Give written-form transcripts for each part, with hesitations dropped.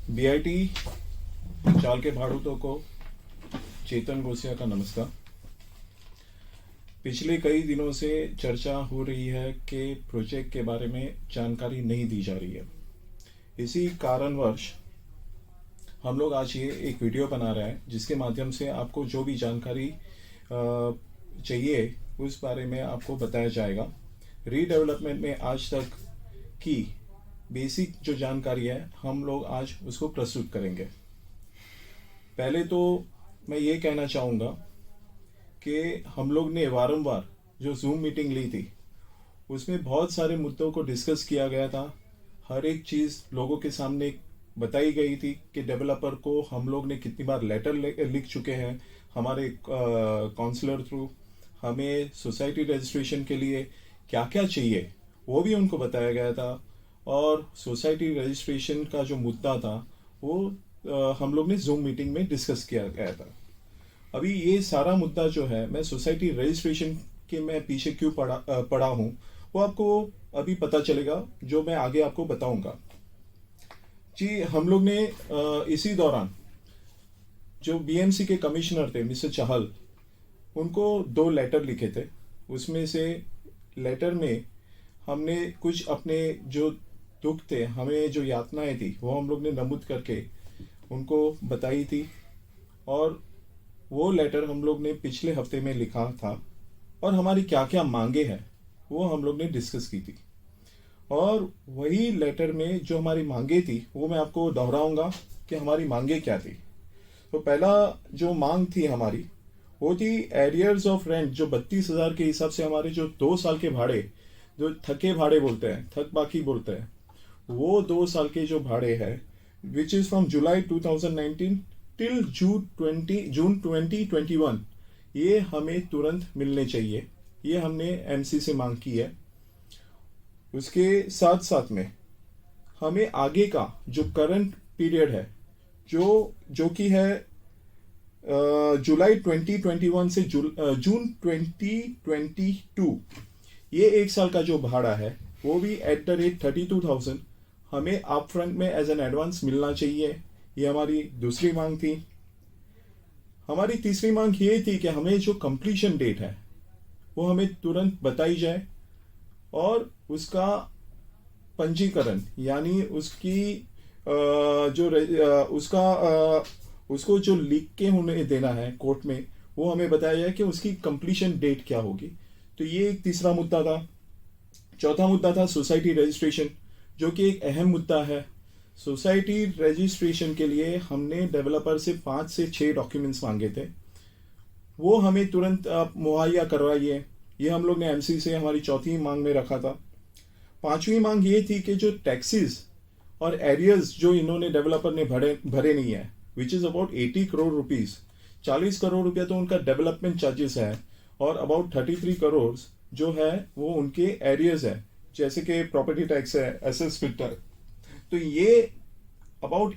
BIT चाल के भाड़ूतों को चेतन गोसिया का नमस्कार। पिछले कई दिनों से चर्चा हो रही है कि प्रोजेक्ट के बारे में जानकारी नहीं दी जा रही है। इसी कारणवश हम लोग आज ये एक वीडियो बना रहे हैं जिसके माध्यम से आपको जो भी जानकारी चाहिए उस बारे में आपको बताया जाएगा। रीडेवलपमेंट में आज तक की बेसिक जो जानकारी है हम लोग आज उसको प्रस्तुत करेंगे। पहले तो मैं ये कहना चाहूँगा कि हम लोग ने वारंवार जो जूम मीटिंग ली थी उसमें बहुत सारे मुद्दों को डिस्कस किया गया था। हर एक चीज़ लोगों के सामने बताई गई थी कि डेवलपर को हम लोग ने कितनी बार लेटर लिख चुके हैं हमारे काउंसलर थ्रू। हमें सोसाइटी रजिस्ट्रेशन के लिए क्या क्या चाहिए वो भी उनको बताया गया था और सोसाइटी रजिस्ट्रेशन का जो मुद्दा था वो हम लोग ने जूम मीटिंग में डिस्कस किया गया था। अभी ये सारा मुद्दा जो है मैं सोसाइटी रजिस्ट्रेशन के मैं पीछे क्यों पड़ा हूँ वो आपको अभी पता चलेगा जो मैं आगे आपको बताऊंगा। जी, हम लोग ने इसी दौरान जो बीएमसी के कमिश्नर थे मिस्टर चाहल उनको 2 लेटर लिखे थे। उसमें से लेटर में हमने कुछ अपने जो दुख थे हमें जो यातनाएं थी वो हम लोग ने नमूद करके उनको बताई थी और वो लेटर हम लोग ने पिछले हफ्ते में लिखा था और हमारी क्या क्या मांगे हैं वो हम लोग ने डिस्कस की थी। और वही लेटर में जो हमारी मांगे थी वो मैं आपको दोहराऊंगा कि हमारी मांगे क्या थी। तो पहला जो मांग थी हमारी वो थी एरियर्स ऑफ रेंट जो 32,000 के हिसाब से हमारे जो 2 साल के भाड़े जो थके भाड़े बोलते हैं थक बाकी बोलते हैं वो 2 साल के जो भाड़े है which is from July 2019 till June 2021 ये हमें तुरंत मिलने चाहिए। ये हमने एमसी से मांग की है। उसके साथ साथ में हमें आगे का जो करंट पीरियड है जो कि है जुलाई 2021 से जून 2022 ये 1 साल का जो भाड़ा है वो भी एट द रेट 32,000 हमें अप फ्रंट में एज एन एडवांस मिलना चाहिए। ये हमारी दूसरी मांग थी। हमारी तीसरी मांग ये थी कि हमें जो कंप्लीशन डेट है वो हमें तुरंत बताई जाए और उसका पंजीकरण यानी उसकी उसको जो लिख के होने देना है कोर्ट में वो हमें बताया जाए कि उसकी कंप्लीशन डेट क्या होगी। तो ये एक तीसरा मुद्दा था। चौथा मुद्दा था सोसाइटी रजिस्ट्रेशन जो कि एक अहम मुद्दा है। सोसाइटी रजिस्ट्रेशन के लिए हमने डेवलपर से 5 से 6 डॉक्यूमेंट्स मांगे थे वो हमें तुरंत आप मुहैया करवाइए। ये हम लोग ने एमसी से हमारी चौथी मांग में रखा था। 5वीं मांग ये थी कि जो टैक्सेस और एरियर्स जो इन्होंने डेवलपर ने भरे नहीं है which is about 80 crore rupees. 40 crore रुपया तो उनका डेवलपमेंट चार्जेस है और अबाउट 33 करोड़ जो है वो उनके एरियर्स है जैसे कि प्रॉपर्टी टैक्स है एसेस फिल्टर। तो ये अबाउट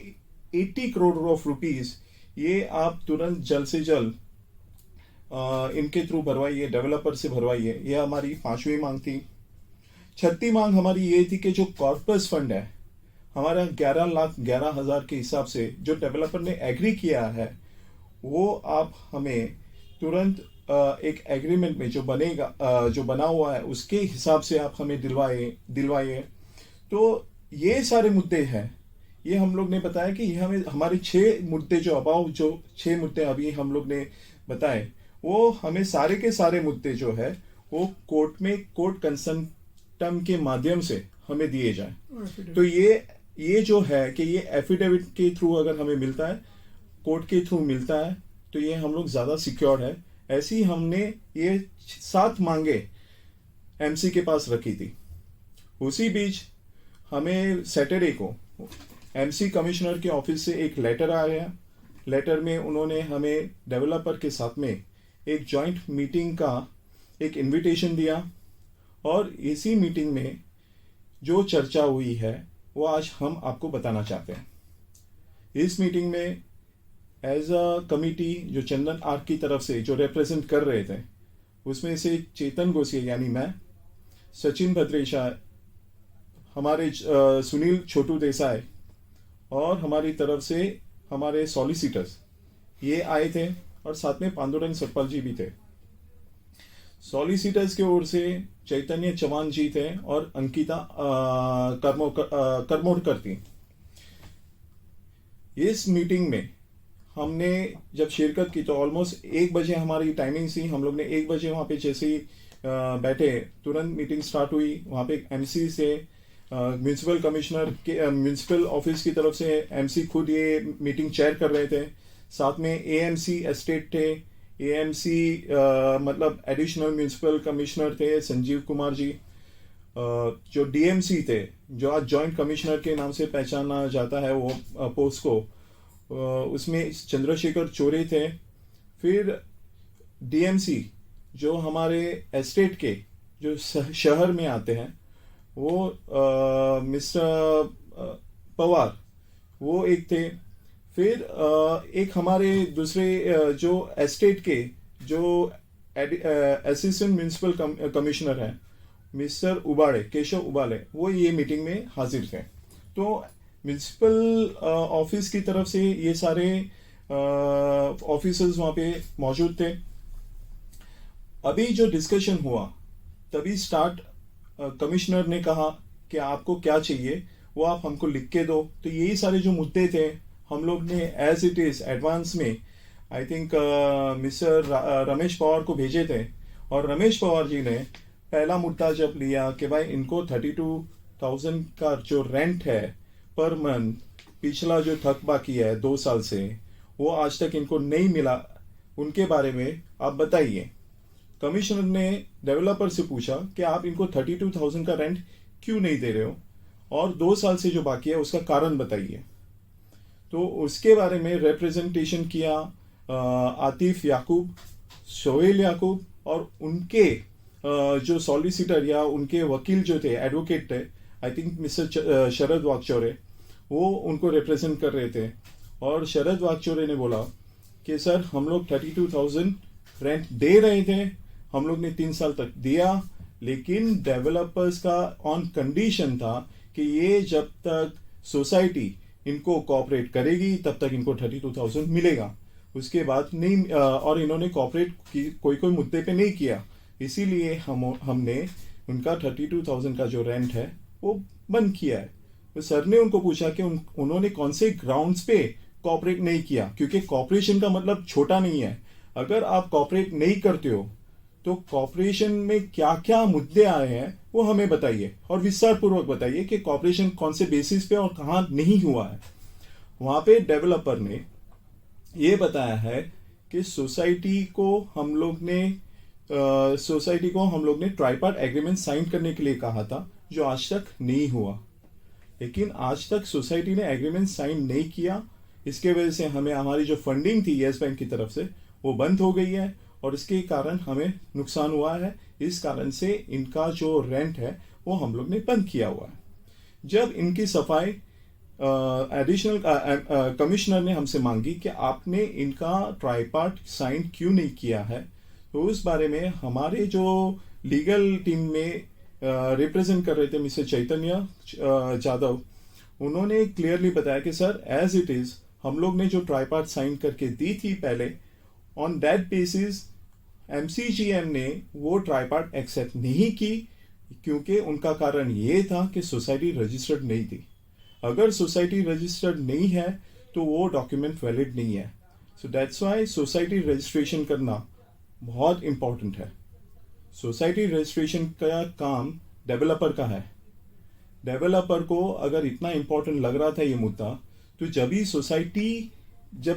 80 करोड़ ऑफ रुपीज ये आप तुरंत जल्द से जल्द इनके थ्रू भरवाइए डेवलपर से भरवाइए। ये हमारी 5वीं मांग थी। छठी मांग हमारी ये थी कि जो कॉर्पस फंड है हमारा 11,11,000 के हिसाब से जो डेवलपर ने एग्री किया है वो आप हमें तुरंत एक एग्रीमेंट में जो बनेगा जो बना हुआ है उसके हिसाब से आप हमें दिलवाइए। तो ये सारे मुद्दे हैं। ये हम लोग ने बताया कि ये हमें हमारे 6 मुद्दे जो अबाउ जो 6 मुद्दे अभी हम लोग ने बताए वो हमें सारे के सारे मुद्दे जो है वो कोर्ट में कोर्ट कंसल्टम के माध्यम से हमें दिए जाए। तो ये जो है कि ये एफिडेविट के थ्रू अगर हमें मिलता है कोर्ट के थ्रू मिलता है तो ये हम लोग ज़्यादा सिक्योर है। ऐसी हमने ये 7 मांगे एमसी के पास रखी थी। उसी बीच हमें सैटरडे को एमसी कमिश्नर के ऑफिस से एक लेटर आया। लेटर में उन्होंने हमें डेवलपर के साथ में एक जॉइंट मीटिंग का एक इनविटेशन दिया और इसी मीटिंग में जो चर्चा हुई है वो आज हम आपको बताना चाहते हैं। इस मीटिंग में एज अ कमिटी जो चंदन आर्क की तरफ से जो रिप्रेजेंट कर रहे थे उसमें से चेतन गोसिया यानी मैं, सचिन भद्रेशा, हमारे सुनील छोटू देसाई और हमारी तरफ से हमारे सॉलिसिटर्स ये आए थे, और साथ में पांडुरंग सतपाल जी भी थे। सॉलिसिटर्स के ओर से चैतन्य चौहान जी थे और अंकिता करमोड़कर थी। इस मीटिंग में हमने जब शिरकत की तो ऑलमोस्ट 1 बजे हमारी टाइमिंग थी। हम लोग ने 1 बजे वहाँ पे जैसे ही बैठे, तुरंत मीटिंग स्टार्ट हुई। वहाँ पे एमसी से म्यूनिसिपल कमिश्नर के म्यूनिसिपल ऑफिस की तरफ से एमसी खुद ये मीटिंग चेयर कर रहे थे। साथ में एएमसी एस्टेट थे, एएमसी मतलब एडिशनल म्यूनिसिपल कमिश्नर थे संजीव कुमार जी। जो डीएमसी थे, जो आज जॉइंट कमिश्नर के नाम से पहचाना जाता है वो पोस्ट को, उसमें चंद्रशेखर चौरे थे। फिर डीएमसी जो हमारे एस्टेट के जो शहर में आते हैं वो मिस्टर पवार वो एक थे। फिर एक हमारे दूसरे जो एस्टेट के जो असिस्टेंट म्यूनिसिपल कमिश्नर हैं मिस्टर उबाड़े, केशव उबाले, वो ये मीटिंग में हाजिर थे। तो म्यूनिसिपल ऑफिस की तरफ से ये सारे ऑफिसर्स वहाँ पे मौजूद थे। अभी जो डिस्कशन हुआ तभी स्टार्ट कमिश्नर ने कहा कि आपको क्या चाहिए वो आप हमको लिख के दो। तो यही सारे जो मुद्दे थे हम लोग ने एज इट इज एडवांस में I think mister Ramesh Pawar को भेजे थे। और रमेश पवार जी ने पहला मुद्दा जब लिया कि भाई इनको 32,000 का जो रेंट है पर मंथ, पिछला जो थक बाकी है 2 साल से, वो आज तक इनको नहीं मिला, उनके बारे में आप बताइए। कमिश्नर ने डेवलपर से पूछा कि आप इनको 32,000 का रेंट क्यों नहीं दे रहे हो और 2 साल से जो बाकी है उसका कारण बताइए। तो उसके बारे में रिप्रेजेंटेशन किया आतिफ याकूब, सोहेल याकूब और उनके जो सॉलिसिटर या उनके वकील जो थे, एडवोकेट थे, आई थिंक मिस्टर शरद वागचौरे, वो उनको रिप्रेजेंट कर रहे थे। और शरद वागचौरे ने बोला कि सर हम लोग 32,000 रेंट दे रहे थे, हम लोग ने 3 साल तक दिया, लेकिन डेवलपर्स का ऑन कंडीशन था कि ये जब तक सोसाइटी इनको कोऑपरेट करेगी तब तक इनको 32,000 मिलेगा, उसके बाद नहीं। और इन्होंने कोऑपरेट कोई मुद्दे पे नहीं किया, इसीलिए हमने उनका 32,000 का जो रेंट है वो बंद किया है। तो सर ने उनको पूछा कि उन्होंने कौन से ग्राउंड्स पे कोऑपरेट नहीं किया, क्योंकि कोऑपरेशन का मतलब छोटा नहीं है। अगर आप कोऑपरेट नहीं करते हो तो कॉर्पोरेशन में क्या क्या मुद्दे आए हैं वो हमें बताइए और विस्तार पूर्वक बताइए कि कॉर्पोरेशन कौन से बेसिस पे और कहाँ नहीं हुआ है। वहां पे डेवलपर ने ये बताया है कि सोसाइटी को हम लोग ने ट्राइपार्ट एग्रीमेंट साइन करने के लिए कहा था, जो आज तक नहीं हुआ। लेकिन आज तक सोसाइटी ने एग्रीमेंट साइन नहीं किया, इसके वजह से हमें हमारी जो फंडिंग थी येस बैंक की तरफ से वो बंद हो गई है और इसके कारण हमें नुकसान हुआ है। इस कारण से इनका जो रेंट है वो हम लोग ने बंद किया हुआ है। जब इनकी सफाई एडिशनल कमिश्नर ने हमसे मांगी कि आपने इनका ट्राइपार्ट साइन क्यों नहीं किया है, तो उस बारे में हमारे जो लीगल टीम में रिप्रेजेंट कर रहे थे मिस्टर चैतन्य जादव, उन्होंने क्लियरली बताया कि सर एज इट इज हम लोग ने जो ट्राइपार्ट साइन करके दी थी पहले, ऑन दैट बेसिस एमसीजीएम ने वो ट्राइपार्ट एक्सेप्ट नहीं की, क्योंकि उनका कारण ये था कि सोसाइटी रजिस्टर्ड नहीं थी। अगर सोसाइटी रजिस्टर्ड नहीं है तो वो डॉक्यूमेंट वैलिड नहीं है। So that's why society registration करना बहुत इंपॉर्टेंट है। सोसाइटी रजिस्ट्रेशन का काम डेवलपर का है। डेवलपर को अगर इतना इंपॉर्टेंट लग रहा था ये मुद्दा, तो जब ही सोसाइटी जब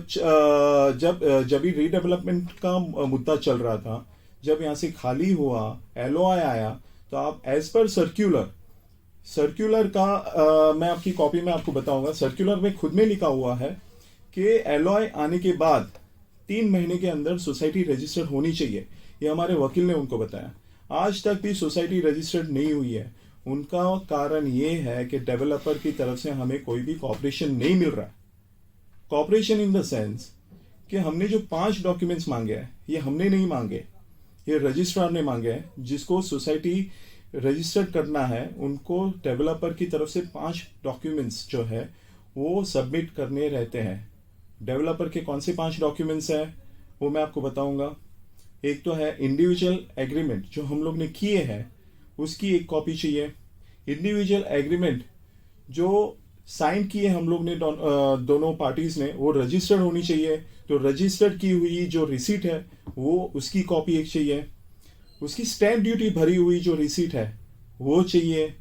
भी रीडेवलपमेंट का मुद्दा चल रहा था, जब यहाँ से खाली हुआ, एलओआई आया, तो आप एज पर सर्क्यूलर का मैं आपकी कॉपी में आपको बताऊंगा। सर्क्यूलर में खुद में लिखा हुआ है कि एलओआई आने के बाद 3 महीने के अंदर सोसाइटी रजिस्टर्ड होनी चाहिए। ये हमारे वकील ने उनको बताया। आज तक भी सोसाइटी रजिस्टर्ड नहीं हुई है। उनका कारण ये है कि डेवलपर की तरफ से हमें कोई भी कॉपरेशन नहीं मिल रहा है। कॉपरेशन इन द सेंस कि हमने जो 5 डॉक्यूमेंट्स मांगे हैं, ये हमने नहीं मांगे, ये रजिस्ट्रार ने मांगे हैं। जिसको सोसाइटी रजिस्टर्ड करना है उनको डेवलपर की तरफ से 5 डॉक्यूमेंट्स जो है वो सबमिट करने रहते हैं। डेवलपर के कौन से 5 डॉक्यूमेंट्स हैं वो मैं आपको बताऊंगा। एक तो है इंडिविजुअल एग्रीमेंट जो हम लोग ने किए हैं, उसकी एक कॉपी चाहिए। इंडिविजुअल एग्रीमेंट जो साइन किए हम लोग ने दोनों पार्टीज ने, वो रजिस्टर्ड होनी चाहिए। तो रजिस्टर्ड की हुई जो रिसीट है वो उसकी कॉपी एक चाहिए। उसकी स्टैंप ड्यूटी भरी हुई जो रिसीट है वो चाहिए।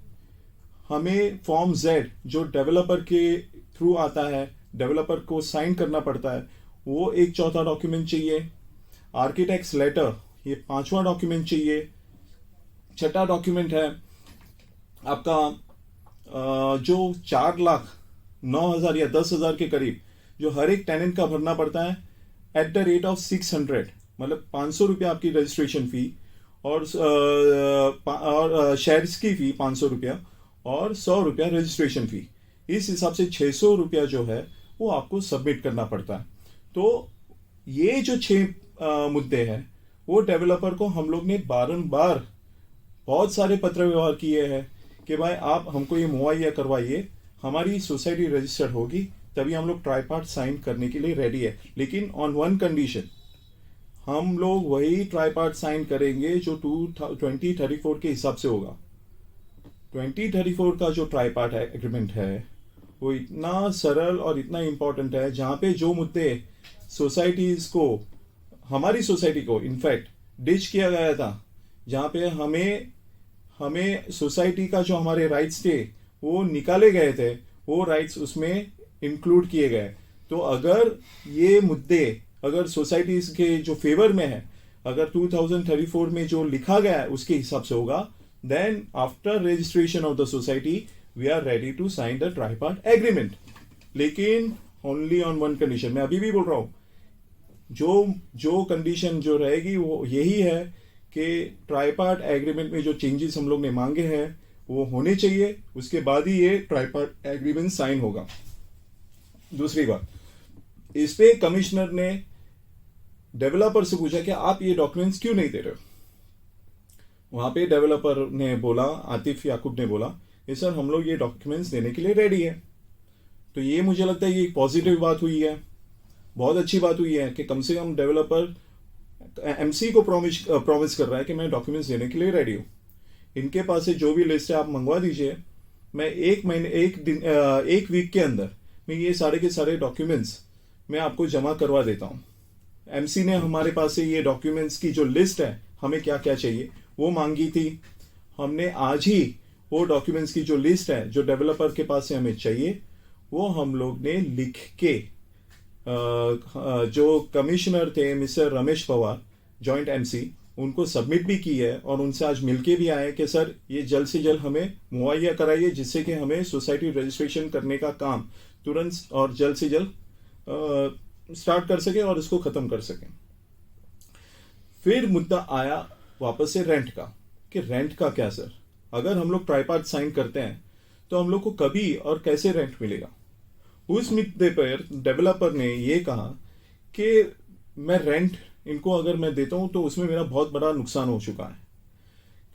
हमें फॉर्म जेड जो डेवलपर के थ्रू आता है, डेवलपर को साइन करना पड़ता है, वो एक चौथा डॉक्यूमेंट चाहिए। आर्किटेक्ट्स लेटर, ये 5वां डॉक्यूमेंट चाहिए। छठा डॉक्यूमेंट है आपका जो 4,09,000 या 10,000 के करीब जो हर एक टेनेंट का भरना पड़ता है एट द रेट ऑफ 600, मतलब 500 रुपया आपकी रजिस्ट्रेशन फी और शेयर्स की फी 500 रुपया और 100 रुपया रजिस्ट्रेशन फी। इस हिसाब से 600 रुपया जो है वो आपको सबमिट करना पड़ता है। तो ये जो 6 मुद्दे हैं वो डेवलपर को हम लोग ने बारंबार बहुत सारे पत्र व्यवहार किए हैं कि भाई आप हमको ये मुहैया करवाइए, हमारी सोसाइटी रजिस्टर्ड होगी तभी हम लोग ट्राईपार्ट साइन करने के लिए रेडी है। लेकिन ऑन वन कंडीशन, हम लोग वही ट्राईपार्ट साइन करेंगे जो 2034 के हिसाब से होगा। 2034 का जो ट्राईपार्ट एग्रीमेंट है वो इतना सरल और इतना इंपॉर्टेंट है, जहां पे जो मुद्दे सोसाइटीज को, हमारी सोसाइटी को इनफैक्ट डिच किया गया था, जहां पे हमें सोसाइटी का जो हमारे राइट्स थे वो निकाले गए थे, वो राइट्स उसमें इंक्लूड किए गए। तो अगर ये मुद्दे अगर सोसाइटीज के जो फेवर में है, अगर 2034 में जो लिखा गया है उसके हिसाब से होगा, then after registration of the society we are ready to sign the tripartite agreement. लेकिन ओनली ऑन वन कंडीशन, मैं अभी भी बोल रहा हूं, जो कंडीशन जो रहेगी वो यही है कि ट्राईपार्ट एग्रीमेंट में जो चेंजेस हम लोग ने मांगे हैं वो होने चाहिए, उसके बाद ही ये ट्राईपार्ट एग्रीमेंट साइन होगा। दूसरी बात, इस पे कमिश्नर ने डेवलपर से पूछा कि आप ये डॉक्यूमेंट्स क्यों नहीं दे रहे हो। वहां पे डेवलपर ने बोला, आतिफ याकूब ने बोला कि सर हम लोग ये डॉक्यूमेंट्स देने के लिए रेडी है। तो ये मुझे लगता है ये एक पॉजिटिव बात हुई है, बहुत अच्छी बात हुई है कि कम से कम डेवलपर एमसी को प्रॉमिस कर रहा है कि मैं डॉक्यूमेंट्स देने के लिए रेडी हूं। इनके पास से जो भी लिस्ट है आप मंगवा दीजिए, मैं एक वीक के अंदर मैं ये सारे के सारे डॉक्यूमेंट्स मैं आपको जमा करवा देता हूं। एमसी ने हमारे पास से ये डॉक्यूमेंट्स की जो लिस्ट है, हमें क्या क्या चाहिए वो मांगी थी। हमने आज ही वो डॉक्यूमेंट्स की जो लिस्ट है जो डेवलपर के पास से हमें चाहिए वो हम लोग ने लिख के जो कमिश्नर थे mister Ramesh Pawar joint MC, उनको सबमिट भी की है और उनसे आज मिलके भी आए कि सर ये जल्द से जल्द हमें मुहैया कराइए, जिससे कि हमें सोसाइटी रजिस्ट्रेशन करने का काम तुरंत और जल्द से जल्द स्टार्ट कर सके और इसको खत्म कर सके। फिर मुद्दा आया वापस से रेंट का, कि रेंट का क्या सर, अगर हम लोग ट्राईपार्ट साइन करते हैं तो हम लोग को कभी और कैसे रेंट मिलेगा। उस मुद्दे पर डेवलपर ने ये कहा कि मैं रेंट इनको अगर मैं देता हूं तो उसमें मेरा बहुत बड़ा नुकसान हो चुका है,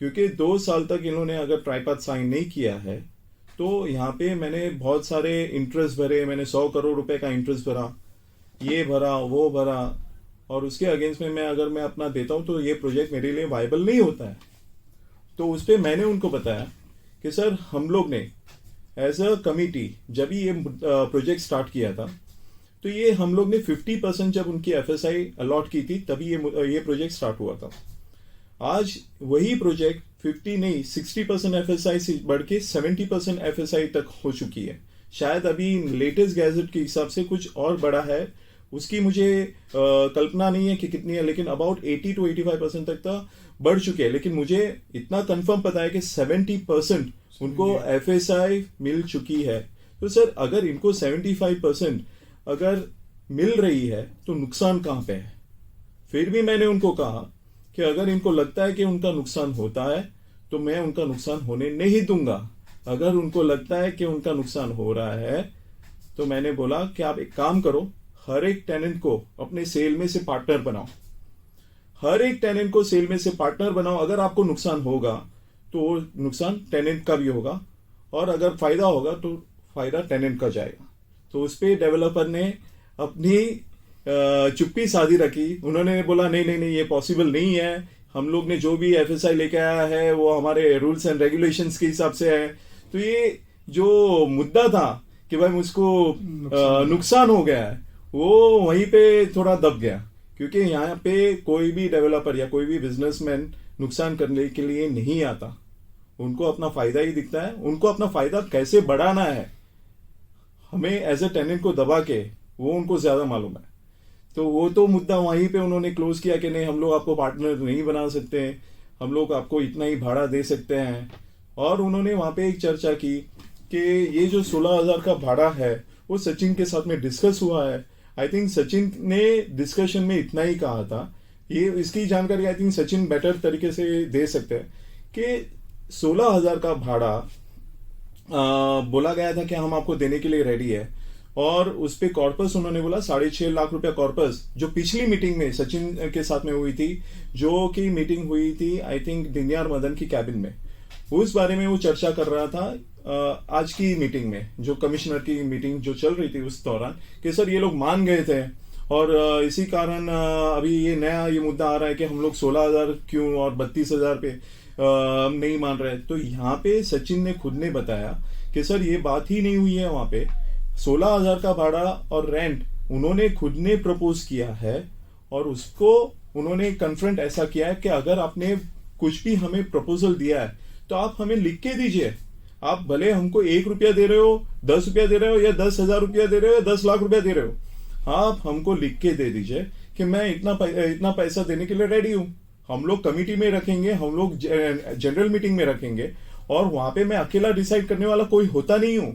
क्योंकि 2 साल तक इन्होंने अगर ट्राईपार्ट साइन नहीं किया है तो यहाँ पे मैंने बहुत सारे इंटरेस्ट भरे, मैंने 100 करोड़ रुपए का इंटरेस्ट भरा, ये भरा वो भरा, और उसके अगेंस्ट में अगर मैं अपना देता हूं तो ये प्रोजेक्ट मेरे लिए वायबल नहीं होता है। तो उस पर मैंने उनको बताया कि सर हम लोग ने एज अ कमिटी जब ये प्रोजेक्ट स्टार्ट किया था तो ये हम लोग ने 50% जब उनकी एफएसआई अलॉट की थी तभी ये प्रोजेक्ट स्टार्ट हुआ था। आज वही प्रोजेक्ट 50 नहीं 60% एफएसआई से बढ़ के 70% एफएसआई तक हो चुकी है। शायद अभी लेटेस्ट गैजेट के हिसाब से कुछ और बड़ा है, उसकी मुझे कल्पना नहीं है कि कितनी है, लेकिन अबाउट 80 to 85% तक बढ़ चुके हैं। लेकिन मुझे इतना कंफर्म पता है कि 70% उनको एफएसआई मिल चुकी है। तो सर अगर इनको 75% अगर मिल रही है तो नुकसान कहां पे है। फिर भी मैंने उनको कहा कि अगर इनको लगता है कि उनका नुकसान होता है तो मैं उनका नुकसान होने नहीं दूंगा। अगर उनको लगता है कि उनका नुकसान हो रहा है तो मैंने बोला कि आप एक काम करो, हर एक टेनेंट को अपने सेल में से पार्टनर बनाओ, हर एक टेनेंट को सेल में से पार्टनर बनाओ। अगर आपको नुकसान होगा तो नुकसान टेनेंट का भी होगा, और अगर फायदा होगा तो फायदा टेनेंट का जाएगा। तो उस पे डेवलपर ने अपनी चुप्पी साधी रखी। उन्होंने बोला नहीं नहीं नहीं, ये पॉसिबल नहीं है, हम लोग ने जो भी एफएसआई लेके आया है वो हमारे रूल्स एंड रेगुलेशंस के हिसाब से है। तो ये जो मुद्दा था कि भाई मुझको नुकसान हो गया है, वो वहीं पे थोड़ा दब गया, क्योंकि यहाँ पे कोई भी डेवलपर या कोई भी बिजनेसमैन नुकसान करने के लिए नहीं आता। उनको अपना फायदा ही दिखता है, उनको अपना फायदा कैसे बढ़ाना है हमें एज ए टेनेंट को दबा के, वो उनको ज्यादा मालूम है। तो वो तो मुद्दा वहीं पे उन्होंने क्लोज किया कि नहीं, हम लोग आपको पार्टनर नहीं बना सकते, हम लोग आपको इतना ही भाड़ा दे सकते हैं। और उन्होंने वहां पे एक चर्चा की कि ये जो 16,000 का भाड़ा है वो सचिन के साथ में डिस्कस हुआ है। आई थिंक सचिन ने डिस्कशन में इतना ही कहा था, ये इसकी जानकारी आई थिंक सचिन बेटर तरीके से दे सकते हैं कि 16,000 का भाड़ा बोला गया था कि हम आपको देने के लिए रेडी है। और उस पे कॉर्पस उन्होंने बोला 6.5 लाख रुपया कॉर्पस, जो पिछली मीटिंग में सचिन के साथ में हुई थी, जो कि मीटिंग हुई थी आई थिंक दिनयार मदन की कैबिन में, उस बारे में वो चर्चा कर रहा था आज की मीटिंग में, जो कमिश्नर की मीटिंग जो चल रही थी उस दौरान, कि सर ये लोग मान गए थे और इसी कारण अभी ये नया ये मुद्दा आ रहा है कि हम लोग 16,000 क्यों और 32,000 पे नहीं मान रहे। तो यहाँ पे सचिन ने खुद ने बताया कि सर ये बात ही नहीं हुई है, वहां पे 16,000 का भाड़ा और रेंट उन्होंने खुद ने प्रपोज किया है। और उसको उन्होंने कन्फ्रंट ऐसा किया है कि अगर आपने कुछ भी हमें प्रपोजल दिया है तो आप हमें लिख के दीजिए। आप भले हमको 1 रुपया दे रहे हो, 10 रुपया दे रहे हो, या 10,000 रुपया दे रहे हो, या 10 लाख रुपया दे रहे हो, आप हमको लिख के दे दीजिए कि मैं इतना पैसा देने के लिए रेडी हूं। हम लोग कमिटी में रखेंगे, हम लोग जनरल मीटिंग में रखेंगे, और वहां पे मैं अकेला डिसाइड करने वाला कोई होता नहीं हूं।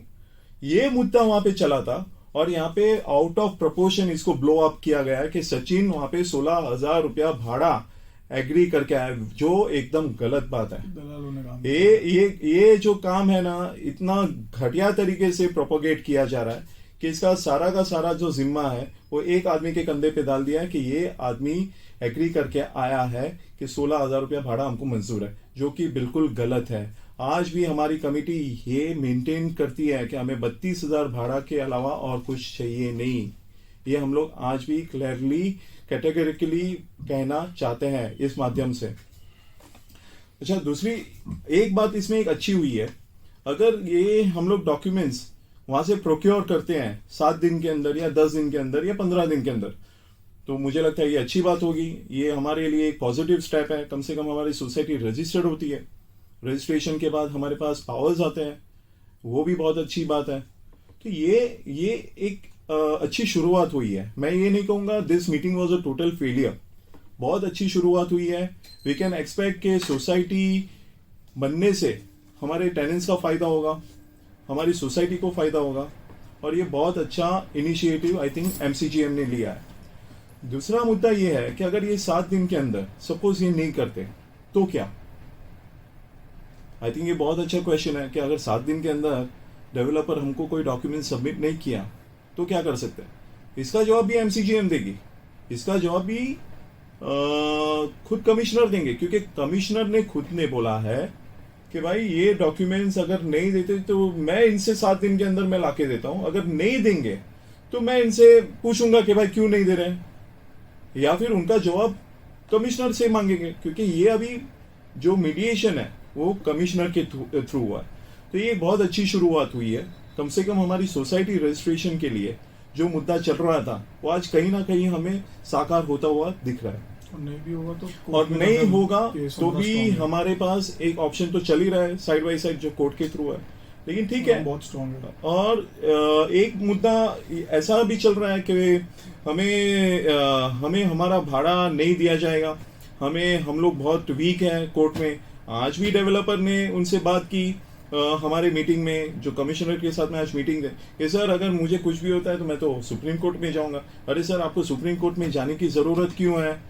ये मुद्दा वहां पे चला था और यहाँ पे आउट ऑफ प्रोपोर्शन इसको ब्लो अप किया गया है कि सचिन वहां पे 16,000 रुपया भाड़ा एग्री करके आया, जो एकदम गलत बात है। ये जो काम है ना, इतना घटिया तरीके से प्रोपोगेट किया जा रहा है कि इसका सारा का सारा जो जिम्मा है वो एक आदमी के कंधे पे डाल दिया है कि ये आदमी एग्री करके आया है कि 16,000 रुपया भाड़ा हमको मंजूर है, जो कि बिल्कुल गलत है। आज भी हमारी कमेटी ये मेंटेन करती है कि हमें 32,000 भाड़ा के अलावा और कुछ चाहिए नहीं। ये हम लोग आज भी क्लियरली कैटेगरिकली कहना चाहते हैं इस माध्यम से। अच्छा, दूसरी एक बात इसमें एक अच्छी हुई है, अगर ये हम लोग डॉक्यूमेंट्स वहां से प्रोक्योर करते हैं 7 दिन के अंदर या 10 दिन के अंदर या 15 दिन के अंदर, तो मुझे लगता है ये अच्छी बात होगी। ये हमारे लिए एक पॉजिटिव स्टेप है, कम से कम हमारी सोसाइटी रजिस्टर्ड होती है, रजिस्ट्रेशन के बाद हमारे पास पावर्स आते हैं, वो भी बहुत अच्छी बात है। तो ये एक अच्छी शुरुआत हुई है। मैं ये नहीं कहूंगा this meeting was a total failure, बहुत अच्छी शुरुआत हुई है। वी कैन एक्सपेक्ट के सोसाइटी बनने से हमारे टेनेंट्स का फायदा होगा, हमारी सोसाइटी को फायदा होगा, और ये बहुत अच्छा इनिशिएटिव आई थिंक एमसीजीएम ने लिया है। दूसरा मुद्दा ये है कि अगर ये 7 दिन के अंदर सपोज ये नहीं करते तो क्या? आई थिंक ये बहुत अच्छा क्वेश्चन है कि अगर 7 दिन के अंदर डेवलपर हमको कोई डॉक्यूमेंट सबमिट नहीं किया तो क्या कर सकते हैं? इसका जवाब भी एमसीजीएम देगी, इसका जवाब भी खुद कमिश्नर देंगे, क्योंकि कमिश्नर ने खुद ने बोला है कि भाई ये डॉक्यूमेंट्स अगर नहीं देते तो मैं इनसे 7 दिन के अंदर मैं लाके देता हूं, अगर नहीं देंगे तो मैं इनसे पूछूंगा कि भाई क्यों नहीं दे रहे हैं, या फिर उनका जवाब कमिश्नर से मांगेंगे, क्योंकि ये अभी जो मीडिएशन है वो कमिश्नर के थ्रू हुआ है। तो ये बहुत अच्छी शुरुआत हुई है। कम से कम हमारी सोसाइटी रजिस्ट्रेशन के लिए जो मुद्दा चल रहा था वो आज कहीं ना कहीं हमें साकार होता हुआ दिख रहा है। और नहीं भी होगा तो भी हमारे पास एक ऑप्शन तो चल ही रहा है साइड बाय साइड, जो कोर्ट के थ्रू है, लेकिन ठीक है, बहुत स्ट्रॉन्ग है। और एक मुद्दा ऐसा भी चल रहा है कि हमें हमारा भाड़ा नहीं दिया जाएगा, हम लोग बहुत वीक हैं कोर्ट में। आज भी डेवलपर ने उनसे बात की हमारे मीटिंग में, जो कमिश्नर के साथ में आज मीटिंग है, कि सर अगर मुझे कुछ भी होता है तो मैं तो सुप्रीम कोर्ट में जाऊंगा। अरे सर, आपको सुप्रीम कोर्ट में जाने की जरूरत क्यों है?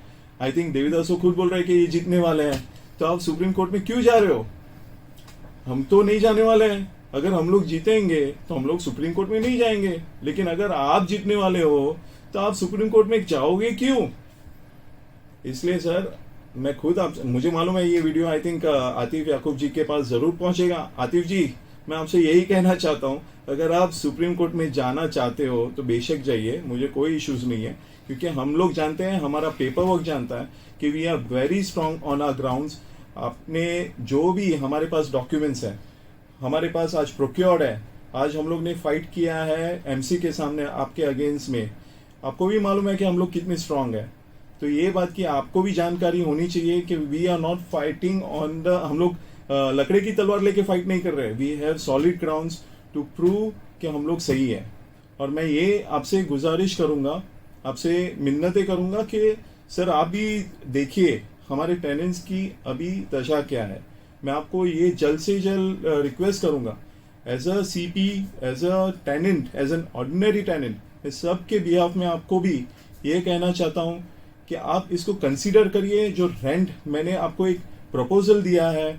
आई थिंक देवीदास खुद बोल रहे हैं कि ये जीतने वाले हैं, तो आप सुप्रीम कोर्ट में क्यों जा रहे हो? हम तो नहीं जाने वाले हैं। अगर हम लोग जीतेंगे तो हम लोग सुप्रीम कोर्ट में नहीं जाएंगे, लेकिन अगर आप जीतने वाले हो तो आप सुप्रीम कोर्ट में जाओगे क्यों? इसलिए सर, मैं खुद मुझे मालूम है ये वीडियो आई थिंक आतिफ याकूब जी के पास जरूर पहुंचेगा। आतिफ जी, मैं आपसे यही कहना चाहता हूं, अगर आप सुप्रीम कोर्ट में जाना चाहते हो तो बेशक जाइए, मुझे कोई इश्यूज नहीं है, क्योंकि हम लोग जानते हैं, हमारा पेपर वर्क जानता है कि we are very strong on our grounds. आपने जो भी हमारे पास डॉक्यूमेंट्स है, हमारे पास आज प्रोक्योर्ड है, आज हम लोग ने फाइट किया है एमसी के सामने आपके अगेंस्ट में, आपको भी मालूम है कि हम लोग कितने स्ट्रांग है। तो ये बात की आपको भी जानकारी होनी चाहिए कि we are not fighting on the, हम लोग लकड़े की तलवार लेके फाइट नहीं कर रहे, we have solid grounds to prove कि हम लोग सही है। और मैं ये आपसे गुजारिश करूंगा, आपसे मिन्नतें करूंगा कि सर आप भी देखिए हमारे टेनेंट्स की अभी दशा क्या है। मैं आपको ये जल्द से जल्द रिक्वेस्ट करूंगा as a CP, as a tenant, as an ordinary tenant, इस सब के बिहाफ में आपको भी ये कहना चाहता हूं कि आप इसको कंसीडर करिए। जो रेंट मैंने आपको एक प्रपोजल दिया है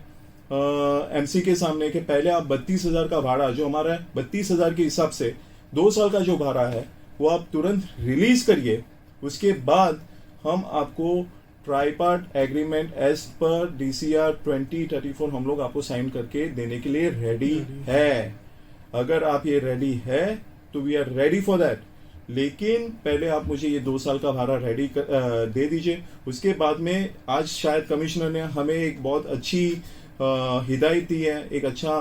एमसी के सामने कि पहले आप 32,000 का भाड़ा, जो हमारा 32,000 के हिसाब से 2 साल का जो भाड़ा है वो आप तुरंत रिलीज करिए। उसके बाद हम आपको ट्राईपार्ट एग्रीमेंट एज पर DCR 2034 हम लोग आपको साइन करके देने के लिए रेडी है। अगर आप ये रेडी है तो we are ready for that, लेकिन पहले आप मुझे ये 2 साल का भाड़ा रेडी दे दीजिए। उसके बाद में आज शायद कमिश्नर ने हमें एक बहुत अच्छी हिदायत दी है, एक अच्छा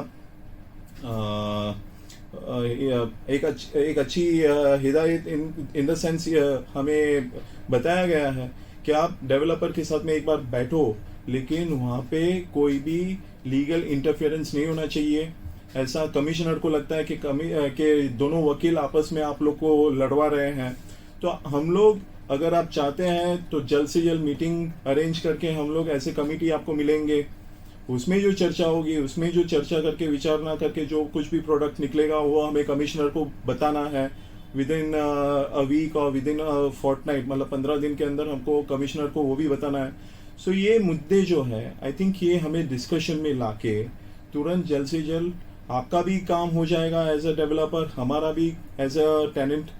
एक अच्छी हिदायत इन द सेंस हमें बताया गया है कि आप डेवलपर के साथ में एक बार बैठो, लेकिन वहाँ पे कोई भी लीगल इंटरफेरेंस नहीं होना चाहिए। ऐसा कमिश्नर को लगता है कि दोनों वकील आपस में आप लोग को लड़वा रहे हैं। तो हम लोग, अगर आप चाहते हैं तो जल्द से जल्द मीटिंग अरेंज करके हम लोग ऐसे कमिटी आपको मिलेंगे, उसमें जो चर्चा होगी, उसमें जो चर्चा करके विचारणा करके जो कुछ भी प्रोडक्ट निकलेगा वो हमें कमिश्नर को बताना है विद इन अ वीक और विद इन अ फोर्टनाइट, मतलब 15 दिन के अंदर हमको कमिश्नर को वो भी बताना है। सो ये मुद्दे जो है आई थिंक ये हमें डिस्कशन में लाके तुरंत जल्द से जल्द आपका भी काम हो जाएगा एज अ डेवलपर, हमारा भी एज अ टेनेंट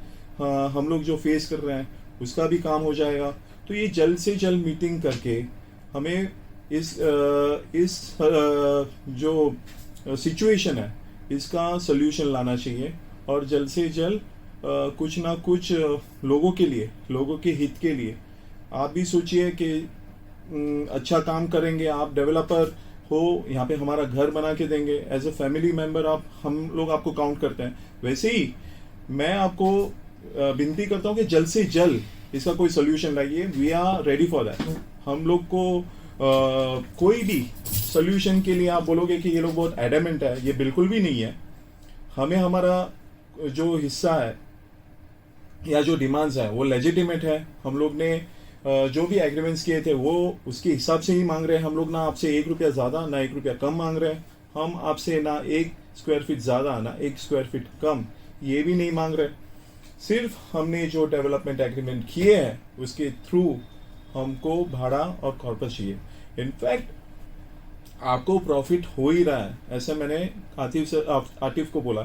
हम लोग जो फेस कर रहे हैं उसका भी काम हो जाएगा। तो ये जल्द से जल्द मीटिंग करके हमें इस जो सिचुएशन है इसका सोल्यूशन लाना चाहिए, और जल्द से जल्द कुछ ना कुछ लोगों के लिए, लोगों के हित के लिए आप भी सोचिए कि अच्छा काम करेंगे। आप डेवलपर हो, यहाँ पे हमारा घर बना के देंगे, एज ए फैमिली मेंबर आप, हम लोग आपको काउंट करते हैं। वैसे ही मैं आपको विनती करता हूँ कि जल्द से जल्द इसका कोई सोल्यूशन लाइए। We are ready for that. हम लोग को कोई भी सोल्यूशन के लिए आप बोलोगे कि ये लोग बहुत एडमेंट है, ये बिल्कुल भी नहीं है। हमें हमारा जो हिस्सा है या जो डिमांड्स है वो लेजिटिमेट है। हम लोग ने जो भी एग्रीमेंट्स किए थे वो उसके हिसाब से ही मांग रहे हैं। हम लोग ना आपसे 1 रुपया ज्यादा ना 1 रुपया कम मांग रहे हैं। हम आपसे ना 1 स्क्वायर फीट ज्यादा ना 1 स्क्वायर फीट कम ये भी नहीं मांग रहे। सिर्फ हमने जो डेवलपमेंट एग्रीमेंट किए हैं उसके थ्रू हमको भाड़ा और कॉर्पस चाहिए। इनफैक्ट आपको प्रॉफिट हो ही रहा है। ऐसे मैंने आतिफ को बोला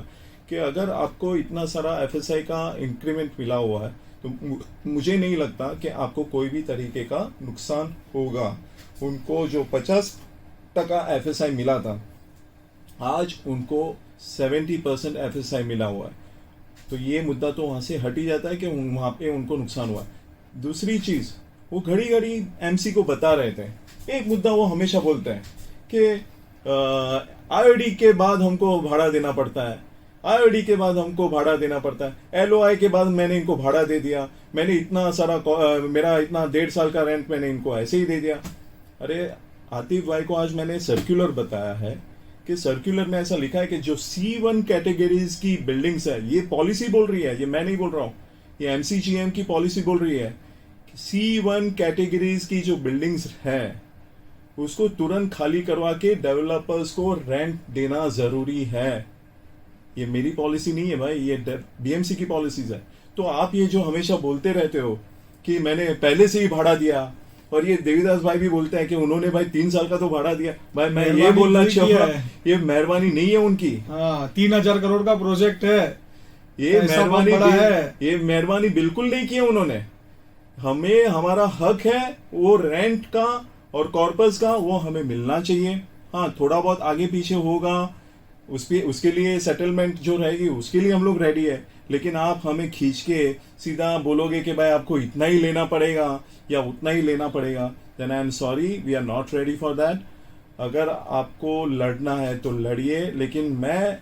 कि अगर आपको इतना सारा FSI का इंक्रीमेंट मिला हुआ है तो मुझे नहीं लगता कि आपको कोई भी तरीके का नुकसान होगा। उनको जो 50% FSI मिला था, आज उनको 70% FSI मिला हुआ है। तो ये मुद्दा तो वहां से हट ही जाता है कि वहां पे उनको नुकसान हुआ है। दूसरी चीज, वो घड़ी घड़ी MC को बता रहे थे, एक मुद्दा वो हमेशा बोलते हैं कि IOD के बाद हमको भाड़ा देना पड़ता है, IOD के बाद हमको भाड़ा देना पड़ता है, LOI के बाद मैंने इनको भाड़ा दे दिया, मैंने इतना सारा मेरा इतना 1.5 साल का रेंट मैंने इनको ऐसे ही दे दिया। अरे आतिफ भाई को आज मैंने सर्कुलर बताया है कि सर्कुलर में ऐसा लिखा है कि जो C1 कैटेगरीज की बिल्डिंग्स है, ये पॉलिसी बोल रही है, ये मैं नहीं बोल रहा हूँ, ये MCGM की पॉलिसी बोल रही है, C1 कैटेगरीज की जो बिल्डिंग्स है उसको तुरंत खाली करवा के डेवलपर्स को रेंट देना जरूरी है। ये मेरी पॉलिसी नहीं है भाई, ये BMC की पॉलिसीज है। तो आप ये जो हमेशा बोलते रहते हो कि मैंने पहले से ही भाड़ा दिया, और ये देवीदास भाई भी बोलते हैं कि उन्होंने भाई 3 साल का तो भाड़ा दिया। भाई मैं ये बोलना चाहूंगा, ये मेहरबानी नहीं है उनकी। 3,000 करोड़ का प्रोजेक्ट है, ये मेहरबानी बिल्कुल नहीं की है उन्होंने। हमें हमारा हक है वो रेंट का और कॉर्पस का, वो हमें मिलना चाहिए। हाँ, थोड़ा बहुत आगे पीछे होगा, उसके लिए सेटलमेंट जो रहेगी उसके लिए हम लोग रेडी है। लेकिन आप हमें खींच के सीधा बोलोगे कि भाई आपको इतना ही लेना पड़ेगा या उतना ही लेना पड़ेगा, then I am sorry, we are not ready for that. अगर आपको लड़ना है तो लड़िए, लेकिन मैं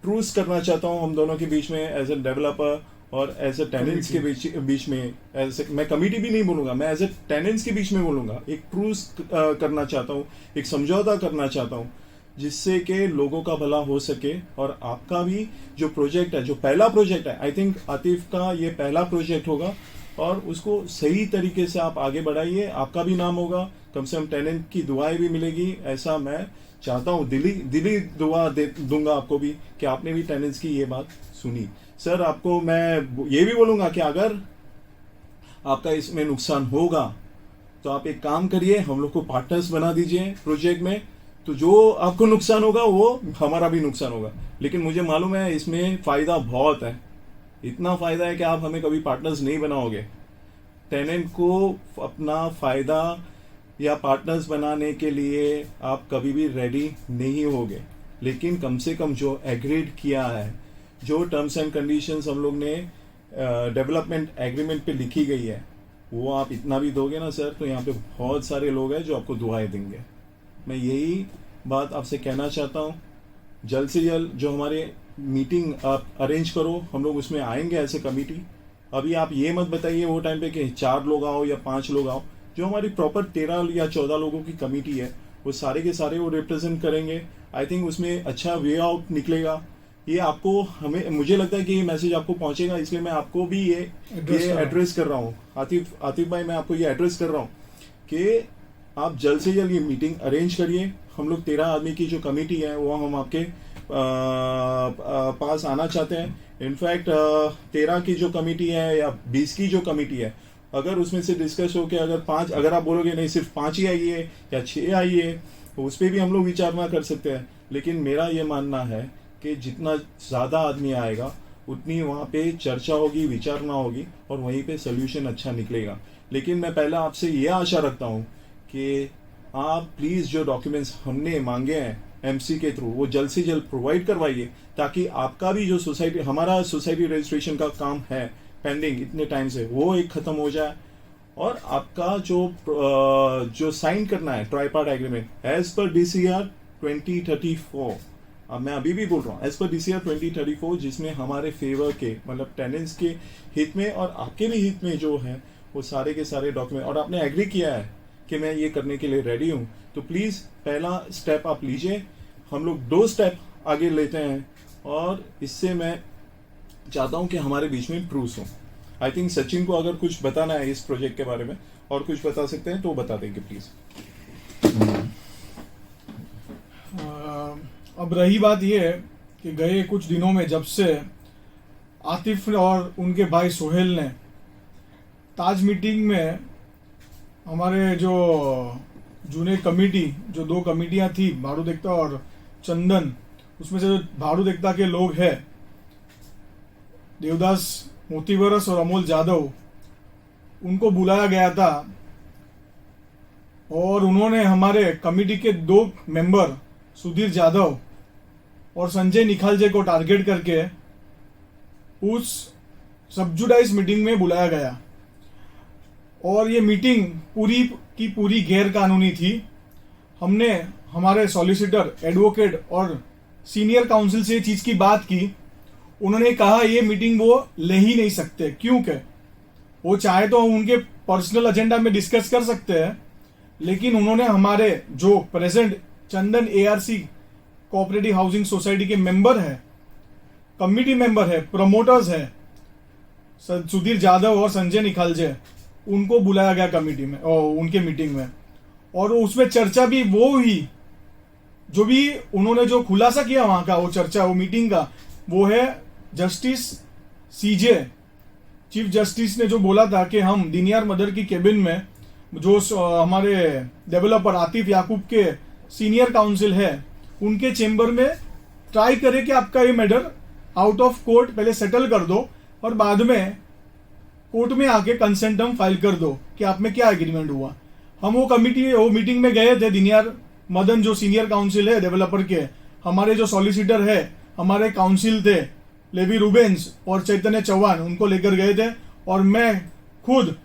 ट्रूस करना चाहता हूँ हम दोनों के बीच में एज ए डेवलपर और एज ए टेनेंट्स के बीच में। एज मैं कमिटी भी नहीं बोलूंगा, मैं एज ए टेनेंट्स के बीच में बोलूंगा। एक ट्रूस करना चाहता हूँ, एक समझौता करना चाहता हूँ, जिससे कि लोगों का भला हो सके और आपका भी जो प्रोजेक्ट है, जो पहला प्रोजेक्ट है, आई थिंक आतिफ का ये पहला प्रोजेक्ट होगा और उसको सही तरीके से आप आगे बढ़ाइए। आपका भी नाम होगा, कम से कम टेनेंट की दुआएं भी मिलेगी, ऐसा मैं चाहता हूँ। दिली दुआ दूंगा आपको भी कि आपने भी टेनेंट्स की ये बात सुनी। सर, आपको मैं ये भी बोलूंगा कि अगर आपका इसमें नुकसान होगा तो आप एक काम करिए, हम लोग को पार्टनर्स बना दीजिए प्रोजेक्ट में। तो जो आपको नुकसान होगा वो हमारा भी नुकसान होगा, लेकिन मुझे मालूम है इसमें फायदा बहुत है। इतना फायदा है कि आप हमें कभी पार्टनर्स नहीं बनाओगे। टेनेंट को अपना फायदा या पार्टनर्स बनाने के लिए आप कभी भी रेडी नहीं होगे, लेकिन कम से कम जो एग्रीड किया है, जो टर्म्स एंड कंडीशंस हम लोग ने डेवलपमेंट एग्रीमेंट पे लिखी गई है, वो आप इतना भी दोगे ना सर, तो यहाँ पे बहुत सारे लोग हैं जो आपको दुआएं देंगे। मैं यही बात आपसे कहना चाहता हूँ। जल्द से जल्द जो हमारे मीटिंग आप अरेंज करो, हम लोग उसमें आएंगे एज ए कमिटी। अभी आप ये मत बताइए वो टाइम पे कि 4 लोग आओ या 5 लोग आओ। जो हमारी प्रॉपर 13 या 14 लोगों की कमिटी है, वो सारे के सारे वो रिप्रेजेंट करेंगे। आई थिंक उसमें अच्छा वे आउट निकलेगा। ये आपको मुझे लगता है कि ये मैसेज आपको पहुंचेगा, इसलिए मैं आपको भी ये एड्रेस कर रहा हूँ। आतिफ भाई, मैं आपको ये एड्रेस कर रहा हूँ कि आप जल्द से जल्द ये मीटिंग अरेंज करिए। हम लोग 13 आदमी की जो कमिटी है वो हम आपके पास आना चाहते हैं। इनफैक्ट 13 की जो कमिटी है या 20 की जो कमिटी है, अगर उसमें से डिस्कस हो के अगर आप बोलोगे नहीं सिर्फ 5 ही आइए या 6 आइए, तो उस पर भी हम लोग विचार कर सकते हैं। लेकिन मेरा ये मानना है कि जितना ज़्यादा आदमी आएगा उतनी वहाँ पे चर्चा होगी, विचारना होगी और वहीं पे सोल्यूशन अच्छा निकलेगा। लेकिन मैं पहला आपसे ये आशा रखता हूँ कि आप प्लीज़ जो डॉक्यूमेंट्स हमने मांगे हैं एमसी के थ्रू, वो जल्द से जल्द प्रोवाइड करवाइए, ताकि आपका भी जो हमारा सोसाइटी रजिस्ट्रेशन का काम है पेंडिंग इतने टाइम से, वो एक ख़त्म हो जाए और आपका जो साइन करना है ट्राइपार्ट एग्रीमेंट एज पर DCR 2034, अब मैं अभी भी बोल रहा हूँ एज पर DCR 2034, जिसमें हमारे फेवर के मतलब टेनेंट्स के हित में और आपके भी हित में जो है वो सारे के सारे डॉक्यूमेंट, और आपने एग्री किया है कि मैं ये करने के लिए रेडी हूँ, तो प्लीज़ पहला स्टेप आप लीजिए। हम लोग 2 स्टेप आगे लेते हैं और इससे मैं चाहता हूँ कि हमारे बीच में ट्रूस हो। आई थिंक सचिन को अगर कुछ बताना है इस प्रोजेक्ट के बारे में और कुछ बता सकते हैं तो बता देंगे प्लीज़। अब रही बात ये है कि गए कुछ दिनों में जब से आतिफ और उनके भाई सोहेल ने ताज मीटिंग में हमारे जो जूने कमेटी, जो 2 कमेटियां थी, भाड़ू देखता और चंदन, उसमें से जो भाड़ू देखता के लोग हैं देवदास मोतीवरस और अमोल जादव, उनको बुलाया गया था और उन्होंने हमारे कमेटी के 2 मेंबर सुधीर जाधव और संजय निखालजे को टारगेट करके उस सब्जुडाइज मीटिंग में बुलाया गया और ये मीटिंग पूरी की पूरी गैर कानूनी थी। हमने हमारे सॉलिसिटर, एडवोकेट और सीनियर काउंसिल से ये चीज़ की बात की। उन्होंने कहा ये मीटिंग वो ले ही नहीं सकते, क्योंकि वो चाहे तो उनके पर्सनल एजेंडा में डिस्कस कर सकते हैं, लेकिन उन्होंने हमारे जो प्रेजेंट चंदन ARC कोऑपरेटिव हाउसिंग सोसाइटी के मेंबर है, कमिटी मेंबर है, प्रमोटर्स है, सुधीर जाधव और संजय निखालजे, उनको बुलाया गया कमेटी में और उनके मीटिंग में, और उसमें चर्चा भी वो हुई। जो भी उन्होंने जो खुलासा किया वहां का, वो चर्चा, वो मीटिंग का, वो है जस्टिस CJ, चीफ जस्टिस ने जो बोला था कि हम दीनियार मदर की केबिन में जो हमारे डेवलपर आतिफ याकूब के सीनियर काउंसिल है, उनके चेंबर में ट्राई करें कि आपका ये मैटर आउट ऑफ कोर्ट पहले सेटल कर दो और बाद में कोर्ट में आके कंसेंटम फाइल कर दो कि आप में क्या एग्रीमेंट हुआ। हम वो मीटिंग में गए थे, दीनियार मदन जो सीनियर काउंसिल है डेवलपर के, हमारे जो सॉलिसिटर है, हमारे काउंसिल थे लेवी रूबेंस और चैतन्य चौहान, उनको लेकर गए थे। और मैं खुद